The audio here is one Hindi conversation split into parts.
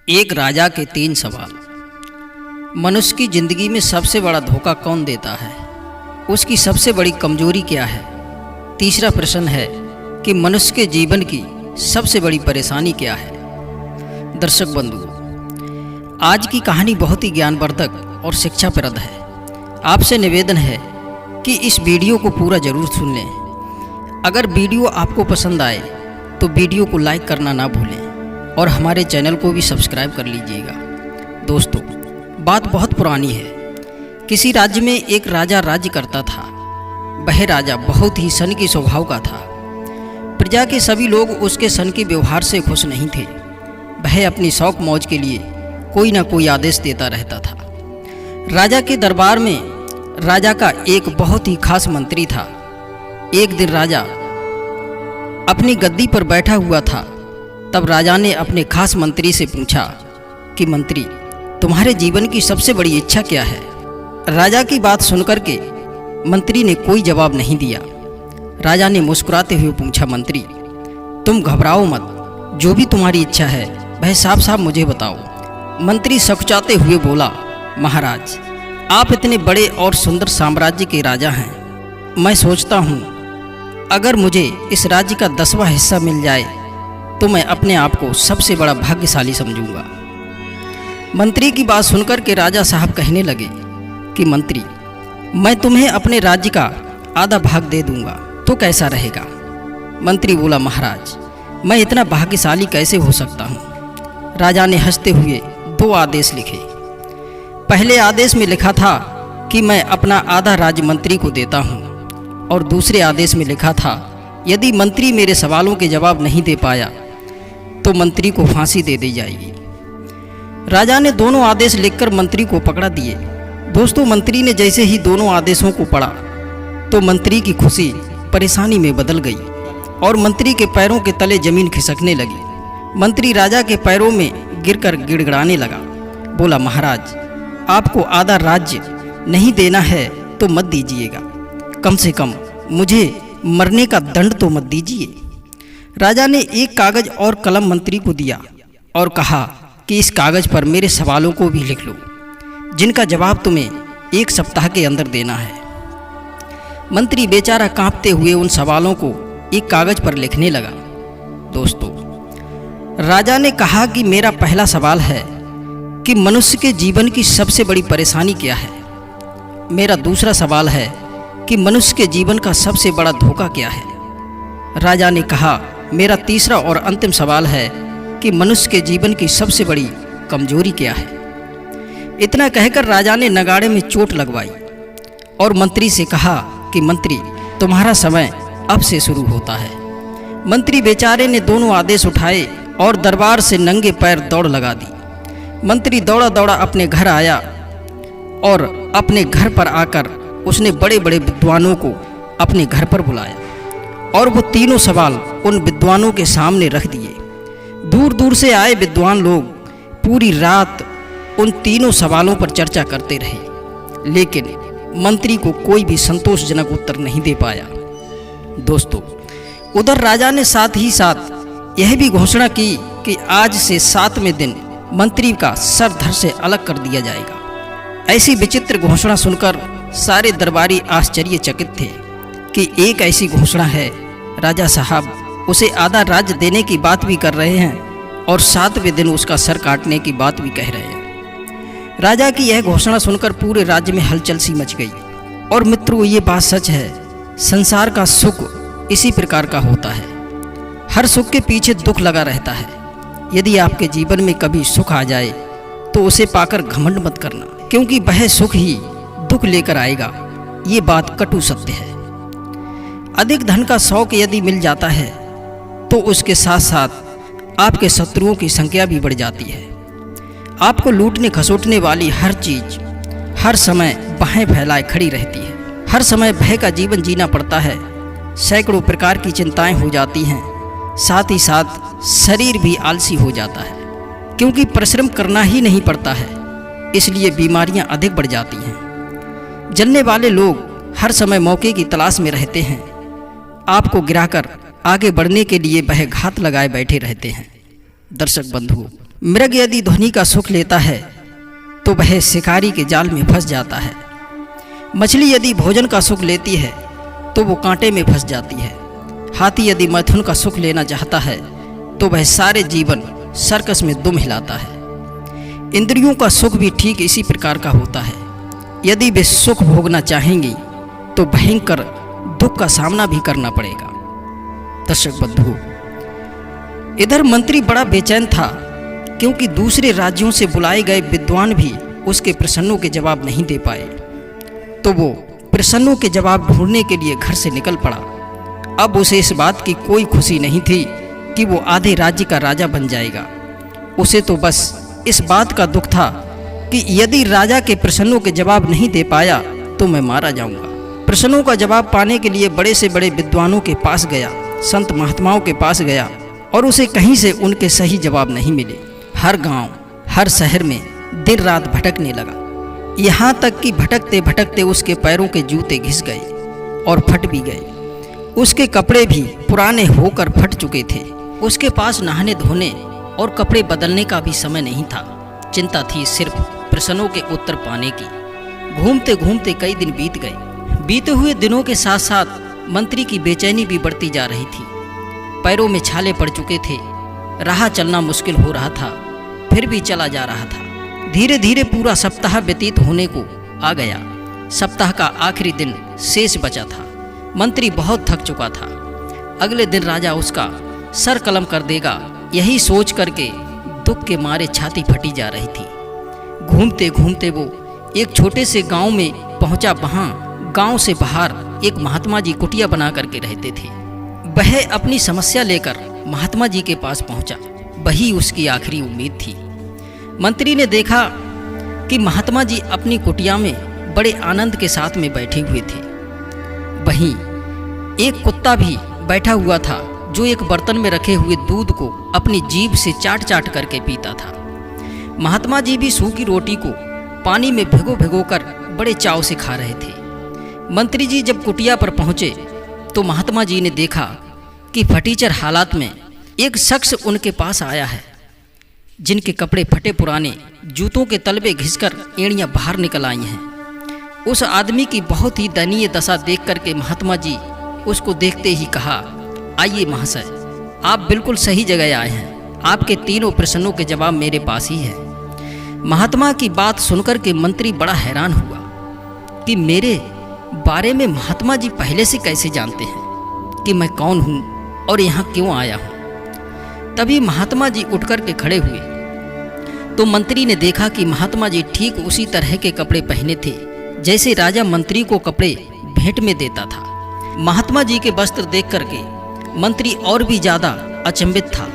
एक राजा के 3 सवाल। मनुष्य की जिंदगी में सबसे बड़ा धोखा कौन देता है? उसकी सबसे बड़ी कमजोरी क्या है? तीसरा प्रश्न है कि मनुष्य के जीवन की सबसे बड़ी परेशानी क्या है? दर्शक बंधु, आज की कहानी बहुत ही ज्ञानवर्धक और शिक्षाप्रद है। आपसे निवेदन है कि इस वीडियो को पूरा जरूर सुन लें। अगर वीडियो आपको पसंद आए तो वीडियो को लाइक करना ना भूलें और हमारे चैनल को भी सब्सक्राइब कर लीजिएगा। दोस्तों, बात बहुत पुरानी है। किसी राज्य में एक राजा राज्य करता था। वह राजा बहुत ही सन की स्वभाव का था। प्रजा के सभी लोग उसके सन के व्यवहार से खुश नहीं थे। वह अपनी शौक मौज के लिए कोई ना कोई आदेश देता रहता था। राजा के दरबार में राजा का एक बहुत ही खास मंत्री था। एक दिन राजा अपनी गद्दी पर बैठा हुआ था। तब राजा ने अपने खास मंत्री से पूछा कि मंत्री, तुम्हारे जीवन की सबसे बड़ी इच्छा क्या है? राजा की बात सुनकर के मंत्री ने कोई जवाब नहीं दिया। राजा ने मुस्कुराते हुए पूछा, मंत्री, तुम घबराओ मत, जो भी तुम्हारी इच्छा है वह साफ साफ मुझे बताओ। मंत्री सकुचाते हुए बोला, महाराज, आप इतने बड़े और सुंदर साम्राज्य के राजा हैं। मैं सोचता हूँ अगर मुझे इस राज्य का 10वां हिस्सा मिल जाए तो मैं अपने आप को सबसे बड़ा भाग्यशाली समझूंगा। मंत्री की बात सुनकर के राजा साहब कहने लगे कि मंत्री, मैं तुम्हें अपने राज्य का आधा भाग दे दूंगा, तो कैसा रहेगा? मंत्री बोला, महाराज, मैं इतना भाग्यशाली कैसे हो सकता हूँ? राजा ने हंसते हुए 2 आदेश लिखे। पहले आदेश में लिखा था कि मैं अपना आधा राज्य मंत्री को देता हूँ, और दूसरे आदेश में लिखा था यदि मंत्री मेरे सवालों के जवाब नहीं दे पाया तो मंत्री को फांसी दे दी जाएगी। राजा ने दोनों आदेश लिखकर मंत्री को पकड़ा दिए। दोस्तों, मंत्री ने जैसे ही दोनों आदेशों को पढ़ा तो मंत्री की खुशी परेशानी में बदल गई और मंत्री के पैरों के तले जमीन खिसकने लगी। मंत्री राजा के पैरों में गिरकर गिड़गिड़ाने लगा। बोला, महाराज, आपको आधा राज्य नहीं देना है तो मत दीजिएगा, कम से कम मुझे मरने का दंड तो मत दीजिए। राजा ने एक कागज और कलम मंत्री को दिया और कहा कि इस कागज पर मेरे सवालों को भी लिख लो, जिनका जवाब तुम्हें 1 सप्ताह के अंदर देना है। मंत्री बेचारा कांपते हुए उन सवालों को एक कागज पर लिखने लगा। दोस्तों, राजा ने कहा कि मेरा पहला सवाल है कि मनुष्य के जीवन की सबसे बड़ी परेशानी क्या है? मेरा दूसरा सवाल है कि मनुष्य के जीवन का सबसे बड़ा धोखा क्या है? राजा ने कहा, मेरा तीसरा और अंतिम सवाल है कि मनुष्य के जीवन की सबसे बड़ी कमजोरी क्या है? इतना कहकर राजा ने नगाड़े में चोट लगवाई और मंत्री से कहा कि मंत्री, तुम्हारा समय अब से शुरू होता है। मंत्री बेचारे ने दोनों आदेश उठाए और दरबार से नंगे पैर दौड़ लगा दी। मंत्री दौड़ा दौड़ा अपने घर आया और अपने घर पर आकर उसने बड़े बड़े विद्वानों को अपने घर पर बुलाया और वो तीनों सवाल उन विद्वानों के सामने रख दिए। दूर दूर से आए विद्वान लोग पूरी रात उन तीनों सवालों पर चर्चा करते रहे, लेकिन मंत्री को कोई भी संतोषजनक उत्तर नहीं दे पाया। दोस्तों, उधर राजा ने साथ ही साथ यह भी घोषणा की कि आज से 7वें दिन मंत्री का सर धड़ से अलग कर दिया जाएगा। ऐसी विचित्र घोषणा सुनकर सारे दरबारी आश्चर्यचकित थे कि एक ऐसी घोषणा है, राजा साहब उसे आधा राज्य देने की बात भी कर रहे हैं और 7वें दिन उसका सर काटने की बात भी कह रहे हैं। राजा की यह घोषणा सुनकर पूरे राज्य में हलचल सी मच गई। और मित्रों, ये बात सच है, संसार का सुख इसी प्रकार का होता है। हर सुख के पीछे दुख लगा रहता है। यदि आपके जीवन में कभी सुख आ जाए तो उसे पाकर घमंड मत करना, क्योंकि वह सुख ही दुख लेकर आएगा। ये बात कटु सत्य है। अधिक धन का शौक यदि मिल जाता है तो उसके साथ साथ आपके शत्रुओं की संख्या भी बढ़ जाती है। आपको लूटने खसोटने वाली हर चीज हर समय बाहें फैलाए खड़ी रहती है। हर समय भय का जीवन जीना पड़ता है। सैकड़ों प्रकार की चिंताएं हो जाती हैं। साथ ही साथ शरीर भी आलसी हो जाता है, क्योंकि परिश्रम करना ही नहीं पड़ता है। इसलिए बीमारियां अधिक बढ़ जाती हैं। जलने वाले लोग हर समय मौके की तलाश में रहते हैं। आपको गिराकर आगे बढ़ने के लिए वह घात लगाए बैठे रहते हैं। दर्शक बंधुओं, मृग यदि ध्वनि का सुख लेता है तो वह शिकारी के जाल में फंस जाता है। मछली यदि भोजन का सुख लेती है तो वो कांटे में फंस जाती है। हाथी यदि मैथुन का सुख लेना चाहता है तो वह सारे जीवन सर्कस में दुम हिलाता है। इंद्रियों का सुख भी ठीक इसी प्रकार का होता है। यदि वे सुख भोगना चाहेंगी तो भयंकर दुख का सामना भी करना पड़ेगा। दर्शक बंधु, इधर मंत्री बड़ा बेचैन था क्योंकि दूसरे राज्यों से बुलाए गए विद्वान भी उसके प्रश्नों के जवाब नहीं दे पाए। तो वो प्रश्नों के जवाब ढूंढने के लिए घर से निकल पड़ा। अब उसे इस बात की कोई खुशी नहीं थी कि वो आधे राज्य का राजा बन जाएगा। उसे तो बस इस बात का दुख था कि यदि राजा के प्रश्नों के जवाब नहीं दे पाया तो मैं मारा जाऊंगा। प्रश्नों का जवाब पाने के लिए बड़े से बड़े विद्वानों के पास गया, संत महात्माओं के पास गया और उसे कहीं से उनके सही जवाब नहीं मिले। हर गांव, हर शहर में दिन रात भटकने लगा। यहाँ तक कि भटकते भटकते उसके पैरों के जूते घिस गए और फट भी गए। उसके कपड़े भी पुराने होकर फट चुके थे। उसके पास नहाने धोने और कपड़े बदलने का भी समय नहीं था। चिंता थी सिर्फ प्रश्नों के उत्तर पाने की। घूमते घूमते कई दिन बीत गए। बीते हुए दिनों के साथ साथ मंत्री की बेचैनी भी बढ़ती जा रही थी। पैरों में छाले पड़ चुके थे, राह चलना मुश्किल हो रहा था, फिर भी चला जा रहा था। धीरे धीरे पूरा सप्ताह व्यतीत होने को आ गया। सप्ताह का आखिरी दिन शेष बचा था। मंत्री बहुत थक चुका था। अगले दिन राजा उसका सर कलम कर देगा, यही सोच करके दुख के मारे छाती फटी जा रही थी। घूमते घूमते वो एक छोटे से गांव में पहुंचा। वहां गांव से बाहर एक महात्मा जी कुटिया बना करके रहते थे। वह अपनी समस्या लेकर महात्मा जी के पास पहुंचा। वही उसकी आखिरी उम्मीद थी। मंत्री ने देखा कि महात्मा जी अपनी कुटिया में बड़े आनंद के साथ में बैठे हुए थे। वहीं एक कुत्ता भी बैठा हुआ था जो एक बर्तन में रखे हुए दूध को अपनी जीभ से चाट चाट करके पीता था। महात्मा जी भी सूखी रोटी को पानी में भिगो भिगो कर बड़े चाव से खा रहे थे। मंत्री जी जब कुटिया पर पहुंचे तो महात्मा जी ने देखा कि फटीचर हालात में एक शख्स उनके पास आया है, जिनके कपड़े फटे पुराने, जूतों के तलवे घिसकर एड़ियां बाहर निकल आई हैं। उस आदमी की बहुत ही दयनीय दशा देख करके महात्मा जी उसको देखते ही कहा, आइए महाशय, आप बिल्कुल सही जगह आए हैं। आपके तीनों प्रश्नों के जवाब मेरे पास ही है। महात्मा की बात सुनकर के मंत्री बड़ा हैरान हुआ कि मेरे बारे में महात्मा जी पहले से कैसे जानते हैं कि मैं कौन हूँ और यहाँ क्यों आया हूँ। तभी महात्मा जी उठ कर के खड़े हुए तो मंत्री ने देखा कि महात्मा जी ठीक उसी तरह के कपड़े पहने थे जैसे राजा मंत्री को कपड़े भेंट में देता था। महात्मा जी के वस्त्र देख करके मंत्री और भी ज़्यादा अचंभित था।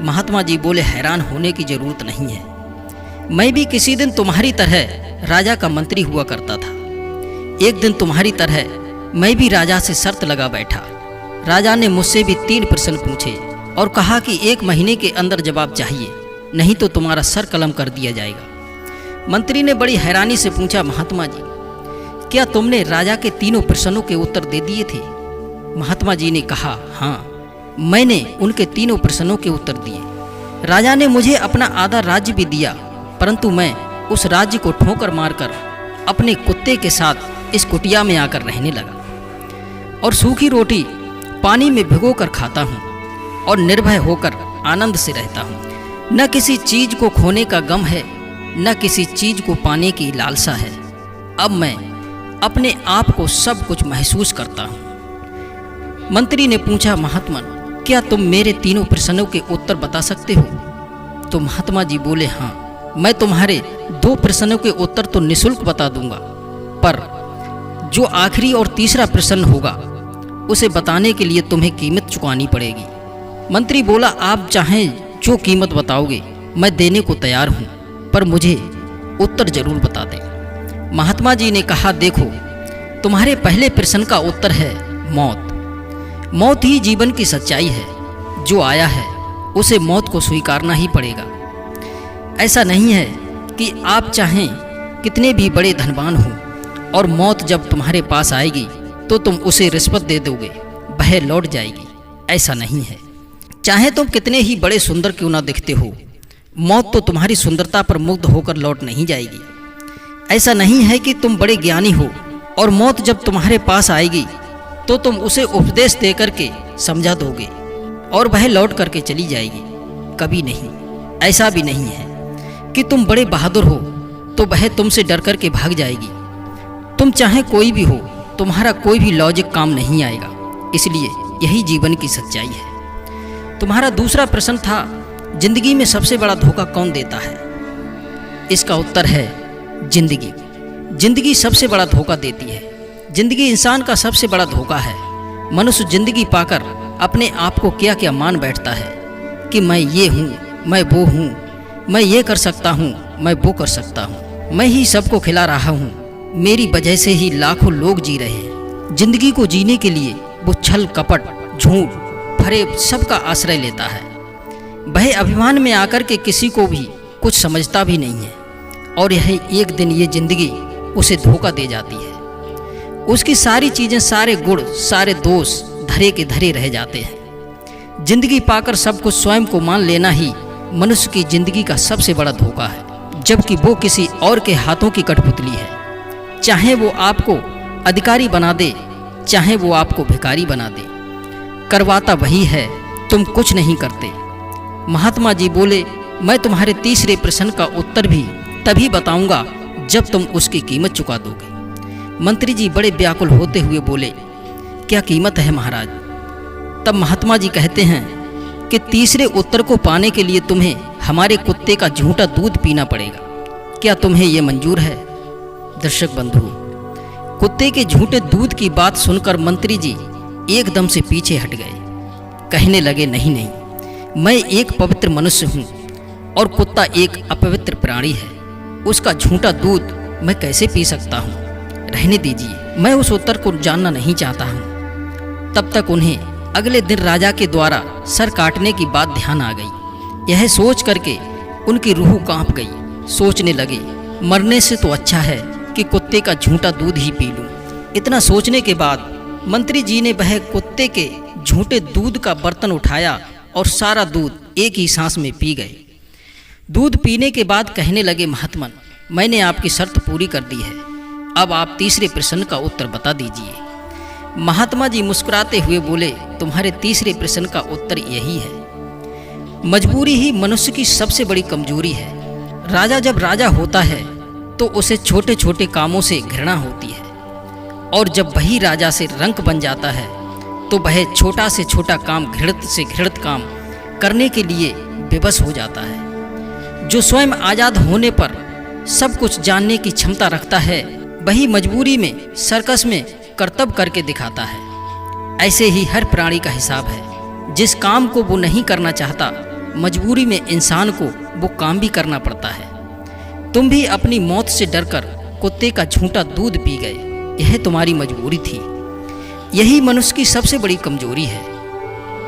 महात्मा जी बोले, हैरान होने की जरूरत नहीं है। मैं भी किसी दिन तुम्हारी तरह राजा का मंत्री हुआ करता था। एक दिन तुम्हारी तरह मैं भी राजा से शर्त लगा बैठा। राजा ने मुझसे भी 3 प्रश्न पूछे और कहा कि 1 महीने के अंदर जवाब चाहिए, नहीं तो तुम्हारा सर कलम कर दिया जाएगा। मंत्री ने बड़ी हैरानी से पूछा, महात्मा जी, क्या तुमने राजा के तीनों प्रश्नों के उत्तर दे दिए थे? महात्मा जी ने कहा, हाँ, मैंने उनके तीनों प्रश्नों के उत्तर दिए। राजा ने मुझे अपना आधा राज्य भी दिया, परंतु मैं उस राज्य को ठोकर मारकर अपने कुत्ते के साथ इस कुटिया में आकर रहने लगा और सूखी रोटी पानी में भिगोकर खाता हूँ और निर्भय होकर आनंद से रहता हूँ। न किसी चीज को खोने का गम है, न किसी चीज को पाने की लालसा है। अब मैं अपने आप को सब कुछ महसूस करता हूँ। मंत्री ने पूछा, महात्मन, क्या तुम मेरे तीनों प्रश्नों के उत्तर बता सकते हो? तो महात्मा जी बोले, हाँ, मैं तुम्हारे 2 प्रश्नों के उत्तर तो निःशुल्क बता दूंगा, पर जो आखिरी और तीसरा प्रश्न होगा उसे बताने के लिए तुम्हें कीमत चुकानी पड़ेगी। मंत्री बोला, आप चाहें जो कीमत बताओगे मैं देने को तैयार हूँ, पर मुझे उत्तर जरूर बता दें। महात्मा जी ने कहा, देखो, तुम्हारे पहले प्रश्न का उत्तर है मौत। मौत ही जीवन की सच्चाई है। जो आया है उसे मौत को स्वीकारना ही पड़ेगा। ऐसा नहीं है कि आप चाहें कितने भी बड़े धनवान हो और मौत जब तुम्हारे पास आएगी तो तुम उसे रिश्वत दे दोगे, वह लौट जाएगी। ऐसा नहीं है। चाहे तुम कितने ही बड़े सुंदर क्यों ना दिखते हो, मौत तो तुम्हारी सुंदरता पर मुग्ध होकर लौट नहीं जाएगी। ऐसा नहीं है कि तुम बड़े ज्ञानी हो और मौत जब तुम्हारे पास आएगी तो तुम उसे उपदेश दे करके समझा दोगे और वह लौट करके चली जाएगी। कभी नहीं, ऐसा भी नहीं है कि तुम बड़े बहादुर हो तो वह तुमसे डर करके भाग जाएगी। तुम चाहे कोई भी हो, तुम्हारा कोई भी लॉजिक काम नहीं आएगा। इसलिए यही जीवन की सच्चाई है। तुम्हारा दूसरा प्रश्न था, जिंदगी में सबसे बड़ा धोखा कौन देता है? इसका उत्तर है जिंदगी। जिंदगी सबसे बड़ा धोखा देती है। जिंदगी इंसान का सबसे बड़ा धोखा है। मनुष्य जिंदगी पाकर अपने आप को क्या क्या मान बैठता है कि मैं ये हूँ, मैं वो हूँ, मैं ये कर सकता हूँ, मैं वो कर सकता हूँ, मैं ही सबको खिला रहा हूँ, मेरी वजह से ही लाखों लोग जी रहे हैं। जिंदगी को जीने के लिए वो छल कपट, झूठ, फरेब सबका आश्रय लेता है। वह अभिमान में आकर के किसी को भी कुछ समझता भी नहीं है और यह एक दिन ये जिंदगी उसे धोखा दे जाती है। उसकी सारी चीज़ें, सारे गुण, सारे दोष धरे के धरे रह जाते हैं। जिंदगी पाकर सब कुछ स्वयं को मान लेना ही मनुष्य की जिंदगी का सबसे बड़ा धोखा है, जबकि वो किसी और के हाथों की कठपुतली है। चाहे वो आपको अधिकारी बना दे, चाहे वो आपको भिखारी बना दे, करवाता वही है, तुम कुछ नहीं करते। महात्मा जी बोले, मैं तुम्हारे तीसरे प्रश्न का उत्तर भी तभी बताऊंगा जब तुम उसकी कीमत चुका दोगे। मंत्री जी बड़े व्याकुल होते हुए बोले, क्या कीमत है महाराज? तब महात्मा जी कहते हैं कि तीसरे उत्तर को पाने के लिए तुम्हें हमारे कुत्ते का झूठा दूध पीना पड़ेगा। क्या तुम्हें यह मंजूर है? दर्शक बंधु, कुत्ते के झूठे दूध की बात सुनकर मंत्री जी एकदम से पीछे हट गए। कहने लगे, नहीं नहीं, मैं एक पवित्र मनुष्य हूँ और कुत्ता एक अपवित्र प्राणी है। उसका झूठा दूध मैं कैसे पी सकता हूँ? रहने दीजिए, मैं उस उत्तर को जानना नहीं चाहता हूँ। तब तक उन्हें अगले दिन राजा के द्वारा सर काटने की बात ध्यान आ गई। यह सोच करके उनकी रूह कांप गई। सोचने लगे, मरने से तो अच्छा है कि कुत्ते का झूठा दूध ही पी लूं। इतना सोचने के बाद मंत्री जी ने वह कुत्ते के झूठे दूध का बर्तन उठाया और सारा दूध एक ही सांस में पी गए। दूध पीने के बाद कहने लगे, महात्मन, मैंने आपकी शर्त पूरी कर दी है, अब आप तीसरे प्रश्न का उत्तर बता दीजिए। महात्मा जी मुस्कुराते हुए बोले, तुम्हारे तीसरे प्रश्न का उत्तर यही है, मजबूरी ही मनुष्य की सबसे बड़ी कमजोरी है। राजा जब राजा होता है तो उसे छोटे छोटे कामों से घृणा होती है, और जब वही राजा से रंक बन जाता है तो वह छोटा से छोटा काम, घृणित से घृणित काम करने के लिए विवश हो जाता है। जो स्वयं आज़ाद होने पर सब कुछ जानने की क्षमता रखता है, वही मजबूरी में सर्कस में कर्तव्य करके दिखाता है। ऐसे ही हर प्राणी का हिसाब है। जिस काम को वो नहीं करना चाहता, मजबूरी में इंसान को वो काम भी करना पड़ता है। तुम भी अपनी मौत से डरकर कुत्ते का झूठा दूध पी गए। यह तुम्हारी मजबूरी थी। यही मनुष्य की सबसे बड़ी कमजोरी है।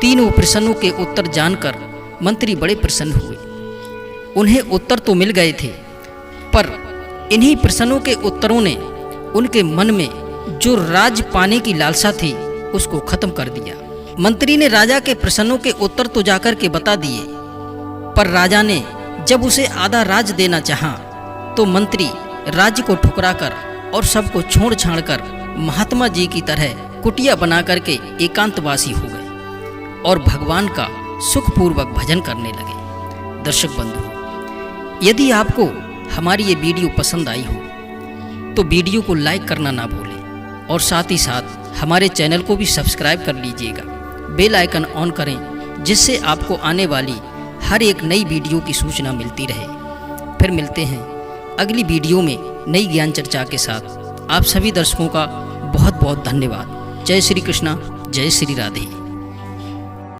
तीनों प्रश्नों के उत्तर जानकर मंत्री बड़े प्रसन्न हुए। उन्हें उत्तर तो मिल गए थे, पर इन्हीं प्रश्नों के उत्तरों ने उनके मन में जो राज पाने की लालसा थी उसको खत्म कर दिया। मंत्री ने राजा के प्रश्नों के उत्तर तो जाकर के बता दिए, पर राजा ने जब उसे आधा राज देना चाहा तो मंत्री राज्य को ठुकराकर और सबको छोड़ छाड़ कर महात्मा जी की तरह कुटिया बना करके एकांतवासी हो गए और भगवान का सुखपूर्वक भजन करने लगे। दर्शक बंधु, यदि आपको हमारी ये वीडियो पसंद आई हो तो वीडियो को लाइक करना ना भूलें और साथ ही साथ हमारे चैनल को भी सब्सक्राइब कर लीजिएगा। बेल आइकन ऑन करें, जिससे आपको आने वाली हर एक नई वीडियो की सूचना मिलती रहे। फिर मिलते हैं अगली वीडियो में नई ज्ञान चर्चा के साथ। आप सभी दर्शकों का बहुत बहुत धन्यवाद। जय श्री कृष्णा, जय श्री राधे।